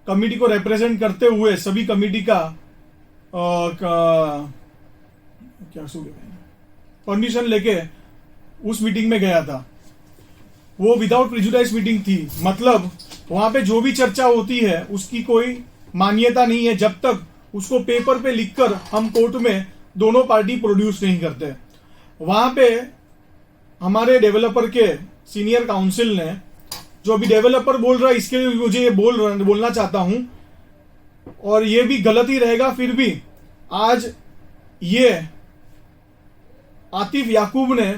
कमेटी को रिप्रेजेंट करते हुए सभी कमेटी का क्या परमिशन लेके उस मीटिंग में गया था। वो विदाउट प्रिजुडाइज मीटिंग थी, मतलब वहां पे जो भी चर्चा होती है उसकी कोई मान्यता नहीं है जब तक उसको पेपर पे लिखकर हम कोर्ट में दोनों पार्टी प्रोड्यूस नहीं करते। वहां पे हमारे डेवलपर के सीनियर काउंसिल ने, जो अभी डेवलपर बोल रहा है इसके लिए मुझे ये बोलना चाहता हूं, और ये भी गलत ही रहेगा, फिर भी आज ये आतिफ याकूब ने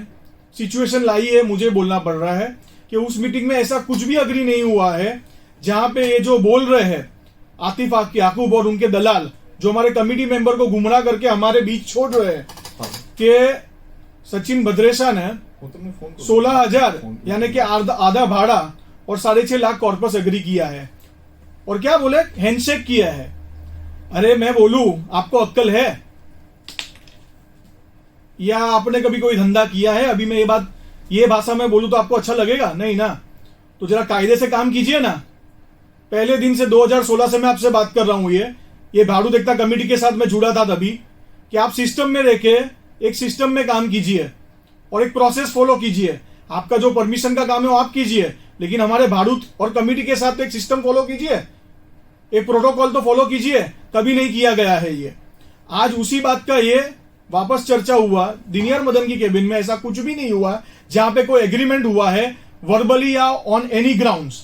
सिचुएशन लाई है, मुझे बोलना पड़ रहा है कि उस मीटिंग में ऐसा कुछ भी अग्री नहीं हुआ है जहां पे ये जो बोल रहे हैं आतिफ याकूब और उनके दलाल, जो हमारे कमेटी मेंबर को गुमराह करके हमारे बीच छोड़ रहे हैं कि सचिन भद्रेशा ने 16,000 यानी कि आधा भाड़ा और 6.5 लाख कॉर्पस एग्री किया है, और क्या बोले, हैंडशेक किया है। अरे मैं बोलूं, आपको अक्ल है या आपने कभी कोई धंधा किया है? अभी मैं ये भाषा में बोलूं तो आपको अच्छा लगेगा? नहीं ना। तो जरा कायदे से काम कीजिए ना। पहले दिन से 2016 से मैं आपसे बात कर रहा हूं, ये भाड़ू एकता कमेटी के साथ मैं जुड़ा था तभी, कि आप सिस्टम में रह के एक सिस्टम में काम कीजिए और एक प्रोसेस फॉलो कीजिए। आपका जो परमिशन का काम है वो आप कीजिए, लेकिन हमारे भाड़ूत और कमेटी के साथ एक सिस्टम फॉलो कीजिए, एक प्रोटोकॉल तो फॉलो कीजिए। कभी नहीं किया गया है ये। आज उसी बात का ये वापस चर्चा हुआ दिनियर मदन की केबिन में। ऐसा कुछ भी नहीं हुआ जहां पे कोई एग्रीमेंट हुआ है वर्बली या ऑन एनी ग्राउंड्स,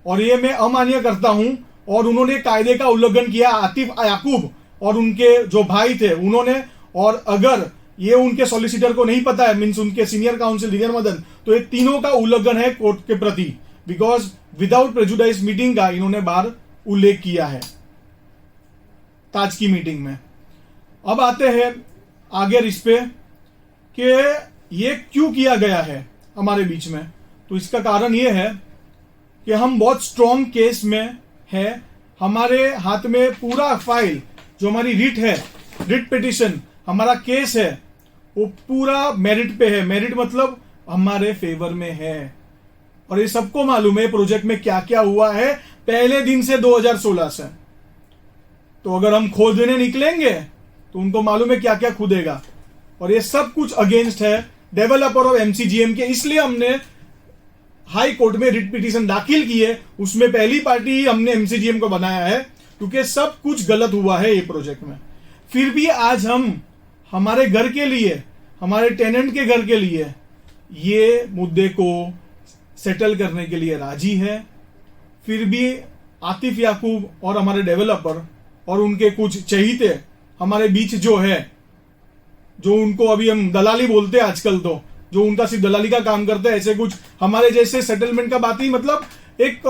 और ये मैं अमान्य करता हूं। और उन्होंने कायदे का उल्लंघन किया, आतिफ याकूब और उनके जो भाई थे उन्होंने। और अगर ये उनके सॉलिसिटर को नहीं पता है, मीन्स उनके सीनियर काउंसिल दिनियर मदन, तो ये तीनों का उल्लंघन है कोर्ट के प्रति, बिकॉज विदाउट प्रेजुडाइज मीटिंग का इन्होंने बार उल्लेख किया है ताज की मीटिंग में। अब आते हैं आगे इस पे कि ये क्यों किया गया है हमारे बीच में। तो इसका कारण ये है कि हम बहुत स्ट्रॉन्ग केस में है। हमारे हाथ में पूरा फाइल, जो हमारी रिट है, रिट पिटिशन, हमारा केस है, वो पूरा मेरिट पे है। मेरिट मतलब हमारे फेवर में है, और ये सबको मालूम है प्रोजेक्ट में क्या क्या हुआ है पहले दिन से 2016 से। तो अगर हम खोदने निकलेंगे तो उनको मालूम है क्या क्या खुदेगा, और ये सब कुछ अगेंस्ट है डेवलपर और एमसीजीएम के। इसलिए हमने हाई कोर्ट में रिट पिटीशन दाखिल की है। उसमें पहली पार्टी ही हमने एमसीजीएम को बनाया है, क्योंकि सब कुछ गलत हुआ है ये प्रोजेक्ट में। फिर भी आज हम हमारे घर के लिए, हमारे टेनेंट के घर के लिए ये मुद्दे को सेटल करने के लिए राजी है। फिर भी आतिफ याकूब और हमारे डेवलपर और उनके कुछ चहीते हमारे बीच जो है, जो उनको अभी हम दलाली बोलते हैं आजकल, तो जो उनका सिर्फ दलाली का काम करते हैं, ऐसे कुछ हमारे जैसे सेटलमेंट का बात ही, मतलब एक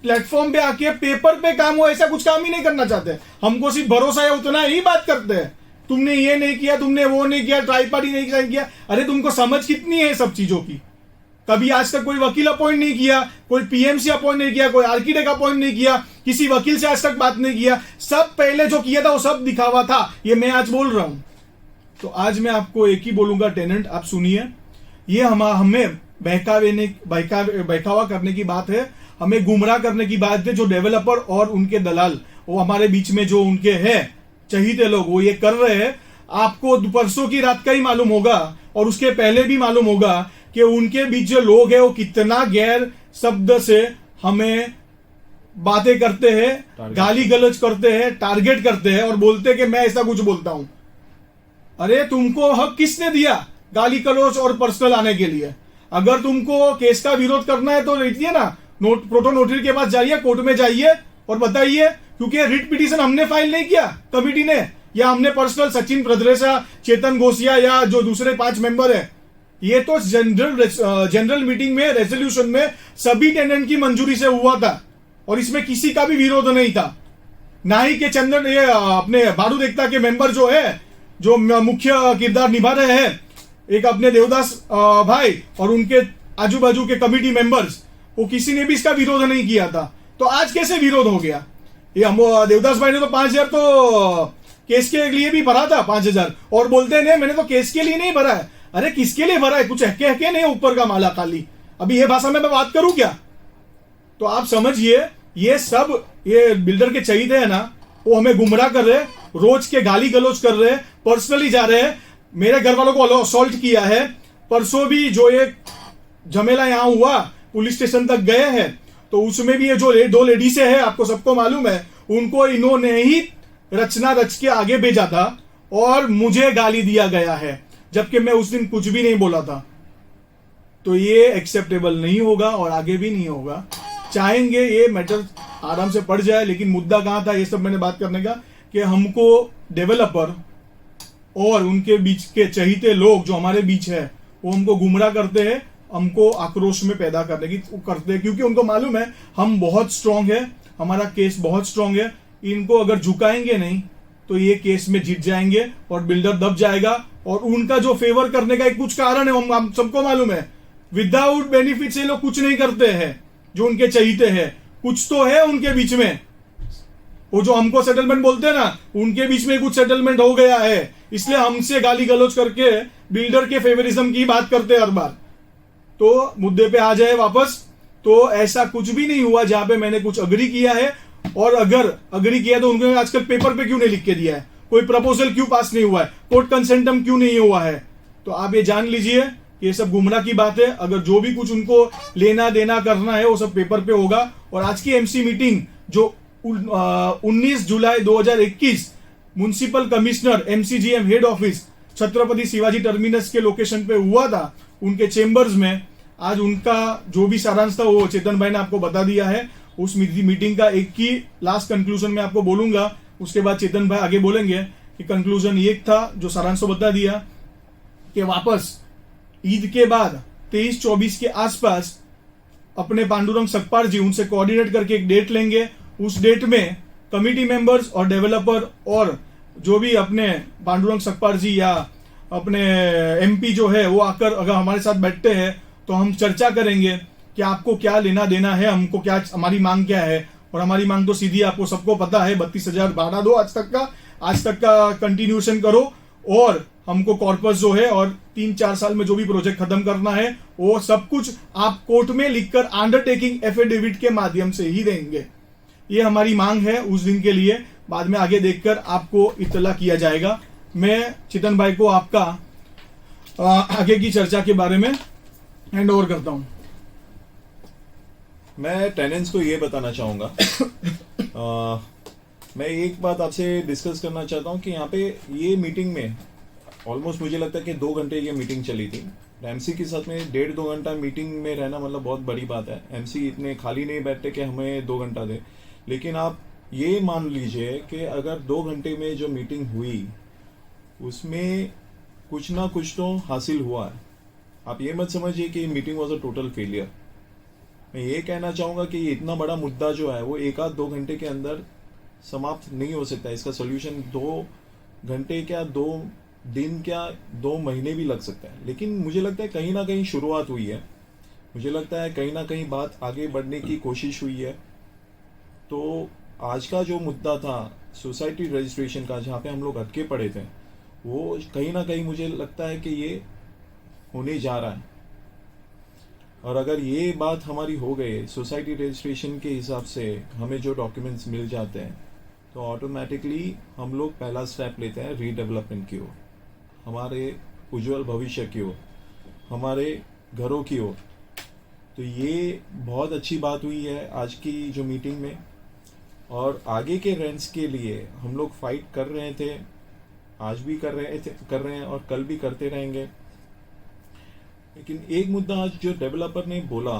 प्लेटफॉर्म पे आके पेपर पे काम हो, ऐसा कुछ काम ही नहीं करना चाहते। हमको सिर्फ भरोसा है उतना ही बात करते हैं, तुमने ये नहीं किया, तुमने वो नहीं किया, ट्राईपार्टी नहीं किया। अरे तुमको समझ कितनी है सब चीजों की? कभी आज तक कोई वकील अपॉइंट नहीं किया, कोई पीएमसी अपॉइंट नहीं किया, कोई आर्किटेक्ट अपॉइंट नहीं किया, किसी वकील से आज तक बात नहीं किया। सब पहले जो किया था वो सब दिखावा था, ये मैं आज बोल रहा हूं। तो आज मैं आपको एक ही बोलूंगा, टेनेंट आप सुनिए, ये हमें बहकावा करने की बात है, हमें गुमराह करने की बात है। जो डेवलपर और उनके दलाल, वो हमारे बीच में जो उनके हैं चहीते लोग, वो ये कर रहे हैं। आपको परसों की रात का ही मालूम होगा और उसके पहले भी मालूम होगा कि उनके बीच जो लोग हैं वो कितना गैर शब्द से हमें बातें करते हैं, गाली गलौज करते हैं, टारगेट करते हैं और बोलते हैं कि मैं ऐसा कुछ बोलता हूं। अरे तुमको हक किसने दिया गाली गलौज और पर्सनल आने के लिए? अगर तुमको केस का विरोध करना है तो रहिए ना, प्रोटो नोटरी के पास जाइए, कोर्ट में जाइए और बताइए, क्योंकि रिट पिटीशन हमने फाइल नहीं किया कमिटी ने, या हमने पर्सनल सचिन भद्रेशा, चेतन घोसिया या जो दूसरे 5 मेंबर है, ये तो जनरल मीटिंग में रेजोल्यूशन में सभी टेनेंट की मंजूरी से हुआ था और इसमें किसी का भी विरोध नहीं था। ना ही के चंदन ये अपने भाड़ू एकता के मेंबर जो है, जो मुख्य किरदार निभा रहे हैं, एक अपने देवदास भाई और उनके आजू बाजू के कमिटी मेंबर्स, वो किसी ने भी इसका विरोध नहीं किया था। तो आज कैसे विरोध हो गया? ये देवदास भाई ने तो 5,000 तो केस के लिए भी भरा था 5,000 और बोलते नहीं मैंने तो केस के लिए नहीं भरा है। अरे किसके लिए भरा है? कुछ कह के नहीं ऊपर का माला खाली। अभी ये भाषा में मैं बात करूं क्या? तो आप समझिए ये सब ये बिल्डर के चाहिए है ना, वो हमें गुमराह कर रहे, रोज के गाली गलौज कर रहे, पर्सनली जा रहे हैं। मेरे घर वालों को असॉल्ट किया है। परसों भी जो ये झमेला यहां हुआ पुलिस स्टेशन तक गए हैं, तो उसमें भी ये जो दो लेडीज है आपको सबको मालूम है, उनको इन्होंने ही रचना रच के आगे भेजा था और मुझे गाली दिया गया है, जबकि मैं उस दिन कुछ भी नहीं बोला था। तो ये एक्सेप्टेबल नहीं होगा और आगे भी नहीं होगा। चाहेंगे ये मैटर आराम से पड़ जाए, लेकिन मुद्दा कहां था ये सब मैंने बात करने का, कि हमको डेवलपर और उनके बीच के चहीते लोग जो हमारे बीच है वो हमको गुमराह करते हैं, हमको आक्रोश में पैदा करने की करते हैं, क्योंकि उनको मालूम है हम बहुत स्ट्रांग है, हमारा केस बहुत स्ट्रांग है। इनको अगर झुकाएंगे नहीं तो ये केस में जीत जाएंगे और बिल्डर दब जाएगा। और उनका जो फेवर करने का एक कुछ कारण है, हम सबको मालूम है। विदाउट बेनिफिट से लोग कुछ नहीं करते हैं। जो उनके चहीते हैं कुछ तो है उनके बीच में, वो जो हमको सेटलमेंट बोलते हैं ना, उनके बीच में कुछ सेटलमेंट हो गया है, इसलिए हमसे गाली गलौज करके बिल्डर के फेवरिज्म की बात करते हैं हर बार। तो मुद्दे पे आ जाए वापस, तो ऐसा कुछ भी नहीं हुआ जहां पे मैंने कुछ अग्री किया है। और अगर अग्री किया तो उन्होंने आजकल पेपर पे क्यों नहीं लिख के दिया है? कोई प्रपोजल क्यों पास नहीं हुआ है? कोर्ट कंसेंटम क्यों नहीं हुआ है? तो आप ये जान लीजिए ये सब गुमराह की बात है। अगर जो भी कुछ उनको लेना देना करना है वो सब पेपर पे होगा। और आज की एमसी मीटिंग जो 19 जुलाई 2021 municipal commissioner MCGM head office Chhatrapati Shivaji terminus के लोकेशन पे हुआ था, उनके चेंबर्स में, आज उनका जो भी सारांश था वो चेतन भाई ने आपको बता दिया है। उस मीटिंग का एक ही लास्ट कंक्लूजन में आपको बोलूंगा, उसके बाद चेतन भाई आगे बोलेंगे कि कंक्लूजन ये था जो सारांश बता दिया कि वापस ईद के बाद 23-24 के आसपास अपने पांडुरंग सकपाल जी उनसे कोऑर्डिनेट करके एक डेट लेंगे। उस डेट में कमिटी मेंबर्स और डेवलपर और जो भी अपने पांडुरंग सकपाल जी या अपने एमपी जो है वो आकर अगर हमारे साथ बैठते हैं तो हम चर्चा करेंगे कि आपको क्या लेना देना है, हमको क्या, हमारी मांग क्या है। और हमारी मांग तो सीधी आपको सबको पता है, 32,000 बढ़ा दो आज तक का कंटिन्यूएशन करो और हमको कॉर्पस जो है और 3-4 साल में जो भी प्रोजेक्ट खत्म करना है वो सब कुछ आप कोर्ट में लिखकर अंडरटेकिंग एफिडेविट के माध्यम से ही देंगे। ये हमारी मांग है उस दिन के लिए। बाद में आगे देखकर आपको इत्तला किया जाएगा। मैं चेतन भाई को आपका आगे की चर्चा के बारे में हैंड ओवर करता हूं। मैं टेनेंट्स को ये बताना चाहूँगा मैं एक बात आपसे डिस्कस करना चाहता हूँ कि यहाँ पे ये मीटिंग में ऑलमोस्ट मुझे लगता है कि 2 घंटे ये मीटिंग चली थी। एमसी के साथ में 1.5-2 घंटा मीटिंग में रहना मतलब बहुत बड़ी बात है। एमसी इतने खाली नहीं बैठते कि हमें 2 घंटा दे, लेकिन आप ये मान लीजिए कि अगर 2 घंटे में जो मीटिंग हुई उसमें कुछ ना कुछ तो हासिल हुआ है। आप ये मत समझिए कि meeting was a total failure. मैं ये कहना चाहूँगा कि ये इतना बड़ा मुद्दा जो है वो 1-2 घंटे के अंदर समाप्त नहीं हो सकता। इसका सोल्यूशन 2 घंटे क्या, 2 दिन क्या, 2 महीने भी लग सकता है। लेकिन मुझे लगता है कहीं ना कहीं शुरुआत हुई है, मुझे लगता है कहीं ना कहीं बात आगे बढ़ने की कोशिश हुई है। तो आज का जो मुद्दा था सोसाइटी रजिस्ट्रेशन का, जहाँ पे हम लोग अटके पड़े थे, वो कहीं ना कहीं मुझे लगता है कि ये होने जा रहा है। और अगर ये बात हमारी हो गई, सोसाइटी रजिस्ट्रेशन के हिसाब से हमें जो डॉक्यूमेंट्स मिल जाते हैं, तो ऑटोमेटिकली हम लोग पहला स्टेप लेते हैं रीडेवलपमेंट की ओर, हमारे उज्जवल भविष्य की ओर, हमारे घरों की ओर। तो ये बहुत अच्छी बात हुई है आज की जो मीटिंग में। और आगे के रेंट्स के लिए हम लोग फाइट कर रहे थे, आज भी कर रहे हैं और कल भी करते रहेंगे। लेकिन एक मुद्दा आज जो डेवलपर ने बोला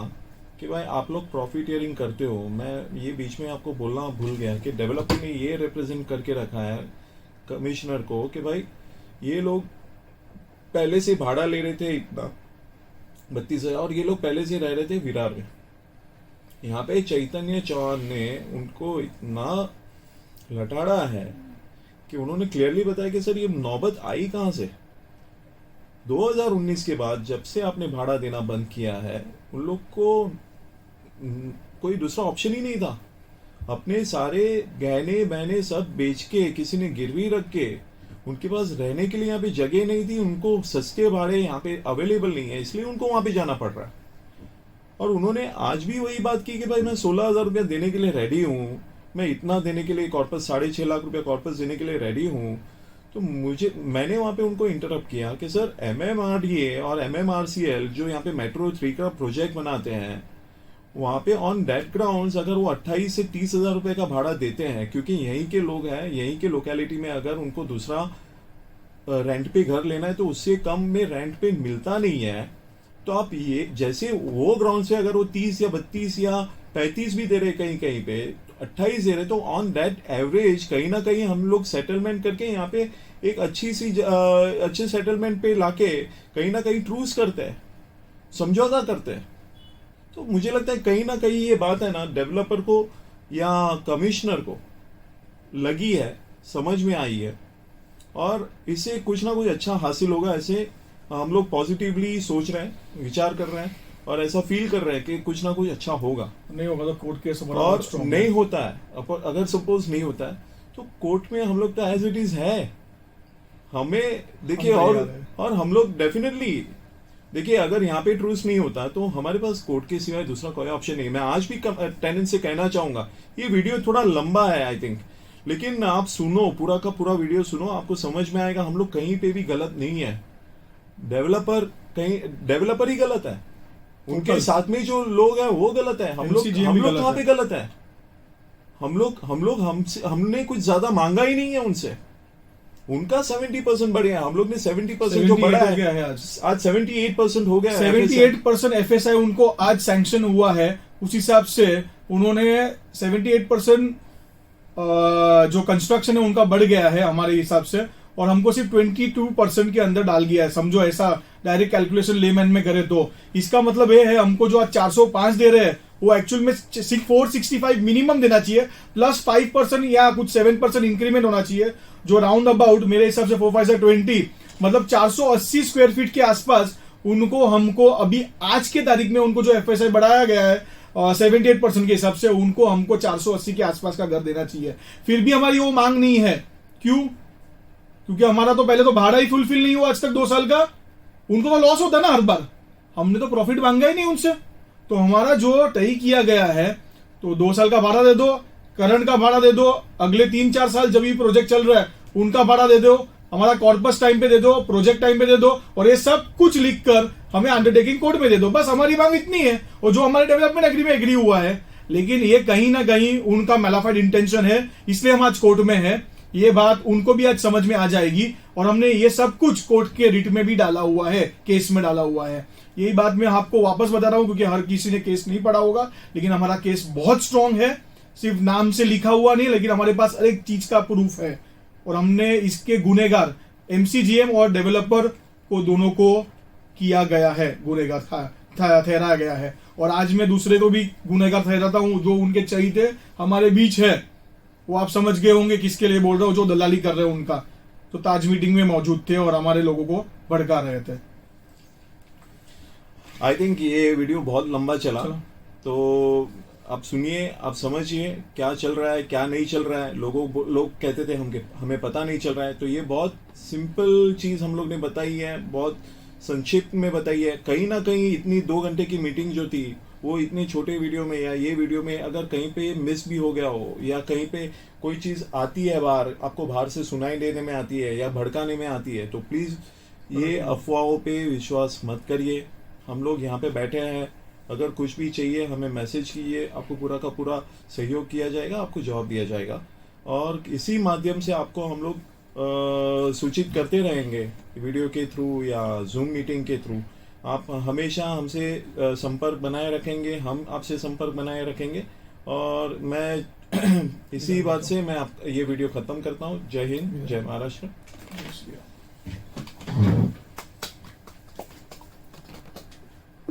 कि भाई आप लोग प्रॉफिटियरिंग करते हो, मैं ये बीच में आपको बोलना भूल गया कि डेवलपर ने ये रिप्रेजेंट करके रखा है कमिश्नर को कि भाई ये लोग पहले से भाड़ा ले रहे थे इतना 32,000 और ये लोग पहले से रह रहे थे विरार में। यहाँ पे चैतन्य चौहान ने उनको इतना लटाड़ा है कि उन्होंने क्लियरली बताया कि सर ये नौबत आई कहाँ से। 2019 के बाद जब से आपने भाड़ा देना बंद किया है, उन लोग को कोई दूसरा ऑप्शन ही नहीं था। अपने सारे गहने बहने सब बेच के, किसी ने गिरवी रख के, उनके पास रहने के लिए यहाँ पे जगह नहीं थी, उनको सस्ते भाड़े यहाँ पे अवेलेबल नहीं है, इसलिए उनको वहां पे जाना पड़ रहा है। और उन्होंने आज भी वही बात की कि भाई मैं 16,000 रुपया देने के लिए रेडी हूँ, मैं इतना देने के लिए कॉर्पस 6.5 लाख रुपया कॉर्पस देने के लिए रेडी हूँ। तो मैंने वहां पे उनको इंटरप्ट किया कि सर MMRDA और MMRCL जो यहाँ पे मेट्रो 3 का प्रोजेक्ट बनाते हैं, वहां पे ऑन दैट ग्राउंड्स अगर वो 28 से 30,000 रुपए का भाड़ा देते हैं, क्योंकि यहीं के लोग हैं, यहीं के लोकेलिटी में अगर उनको दूसरा रेंट पे घर लेना है तो उससे कम में रेंट पे मिलता नहीं है, तो आप ये जैसे वो ग्राउंड से अगर वो 30 या 32 या 35 भी दे रहे कहीं कहीं पे, 28 दे रहे, तो ऑन दैट एवरेज कहीं ना कहीं हम लोग सेटलमेंट करके यहाँ पे एक अच्छे सेटलमेंट पे लाके कहीं ना कहीं ट्रूस करते हैं, समझौता करते हैं। तो मुझे लगता है कहीं ना कहीं ये बात है ना, डेवलपर को या कमिश्नर को लगी है, समझ में आई है, और इससे कुछ ना कुछ अच्छा हासिल होगा, ऐसे हम लोग पॉजिटिवली सोच रहे हैं, विचार कर रहे हैं और ऐसा फील कर रहे हैं कि कुछ ना कुछ अच्छा होगा। नहीं होगा तो कोर्ट केस और नहीं होता है, अगर सपोज नहीं होता है तो कोर्ट में हम लोग तो एज इट इज है, हमें देखिए, और हम लोग डेफिनेटली देखिए, अगर यहाँ पे ट्रूस नहीं होता तो हमारे पास कोर्ट के सिवाय दूसरा कोई ऑप्शन नहीं। मैं आज भी टेनेंट से कहना चाहूंगा, ये वीडियो थोड़ा लंबा है आई थिंक, लेकिन आप सुनो, पूरा का पूरा वीडियो सुनो, आपको समझ में आएगा। हम लोग कहीं पे भी गलत नहीं है, डेवलपर ही गलत है, उनके साथ में जो लोग हैं वो गलत है, हम लोग कहाँ पे गलत है? हमने कुछ ज्यादा मांगा ही नहीं है उनसे, उनका 70% बढ़िया है, हम लोग ने 70% जो बढ़ा है आज 78% हो गया है। 78% FSI उनको आज सैंक्शन हुआ है, उस हिसाब से उन्होंने 78% जो कंस्ट्रक्शन है उनका बढ़ गया है हमारे हिसाब से, और हमको सिर्फ 22% के अंदर डाल गया है। समझो ऐसा डायरेक्ट कैलकुलेशन लेमैन में करे तो इसका मतलब ये है हमको जो आज 405 दे रहे हैं वो एक्चुअल में 465 मिनिमम देना चाहिए, प्लस 5% या कुछ 7% इंक्रीमेंट होना चाहिए, जो राउंड अबाउट मेरे हिसाब से 4-5-20 मतलब 480 स्क्वायर फीट के आसपास उनको हमको अभी आज के तारीख में उनको जो FSI बढ़ाया गया है 78% के हिसाब से उनको हमको 480 के आसपास का घर देना चाहिए। फिर भी हमारी वो मांग नहीं है, क्यों? क्योंकि हमारा तो पहले तो भाड़ा ही फुलफिल नहीं हुआ आज तक 2 साल का, उनको तो लॉस होता है ना हर बार, हमने तो प्रॉफिट मांगा ही नहीं उनसे। तो हमारा जो तय किया गया है तो 2 साल का भाड़ा दे दो, करंट का भाड़ा दे दो, अगले 3-4 साल जब ये प्रोजेक्ट चल रहा है उनका भाड़ा दे दो, हमारा कॉर्पस टाइम पे दे दो, प्रोजेक्ट टाइम पे दे दो, और ये सब कुछ लिखकर हमें अंडरटेकिंग कोड में दे दो। बस हमारी मांग इतनी है, और जो हमारे डेवलपमेंट एग्री में एग्री हुआ है। लेकिन ये कहीं ना कहीं उनका मैलाफाइड इंटेंशन है, इसलिए हम आज कोर्ट में है। ये बात उनको भी आज समझ में आ जाएगी, और हमने ये सब कुछ कोर्ट के रिट में भी डाला हुआ है, केस में डाला हुआ है। यही बात मैं आपको वापस बता रहा हूं, क्योंकि हर किसी ने केस नहीं पढ़ा होगा, लेकिन हमारा केस बहुत स्ट्रांग है, सिर्फ नाम से लिखा हुआ नहीं, लेकिन हमारे पास हर एक चीज का प्रूफ है। और हमने इसके गुनेगार MCGM और डेवलपर को दोनों को किया गया है, गुनेगार ठहराया गया है। और आज मैं दूसरे को भी गुनेगार ठहराता हूं, जो उनके चहीते हमारे बीच है। वो आप समझ गए होंगे किसके लिए बोल रहा हूं, जो दलाली कर रहे हैं उनका, तो ताज मीटिंग में मौजूद थे और हमारे लोगों को भड़का रहे थे। आई थिंक ये वीडियो बहुत लंबा चला, तो आप सुनिए, आप समझिए क्या चल रहा है क्या नहीं चल रहा है। लोग कहते थे हमें पता नहीं चल रहा है, तो ये बहुत सिंपल चीज हम लोग ने बताई है, बहुत संक्षिप्त में बताई है। कहीं ना कहीं इतनी 2 घंटे की मीटिंग जो थी वो इतने छोटे वीडियो में या ये वीडियो में अगर कहीं पे मिस भी हो गया हो, या कहीं पे कोई चीज आती है बाहर, आपको बाहर से सुनाई देने में आती है या भड़काने में आती है, तो प्लीज ये अफवाहों पे विश्वास मत करिए। हम लोग यहाँ पे बैठे हैं, अगर कुछ भी चाहिए हमें मैसेज कीजिए, आपको पूरा का पूरा सहयोग किया जाएगा, आपको जवाब दिया जाएगा। और इसी माध्यम से आपको हम लोग सूचित करते रहेंगे, वीडियो के थ्रू या जूम मीटिंग के थ्रू। आप हमेशा हमसे संपर्क बनाए रखेंगे, हम आपसे संपर्क बनाए रखेंगे। और मैं इसी बात से मैं ये वीडियो खत्म करता हूँ। जय हिंद, जय महाराष्ट्र।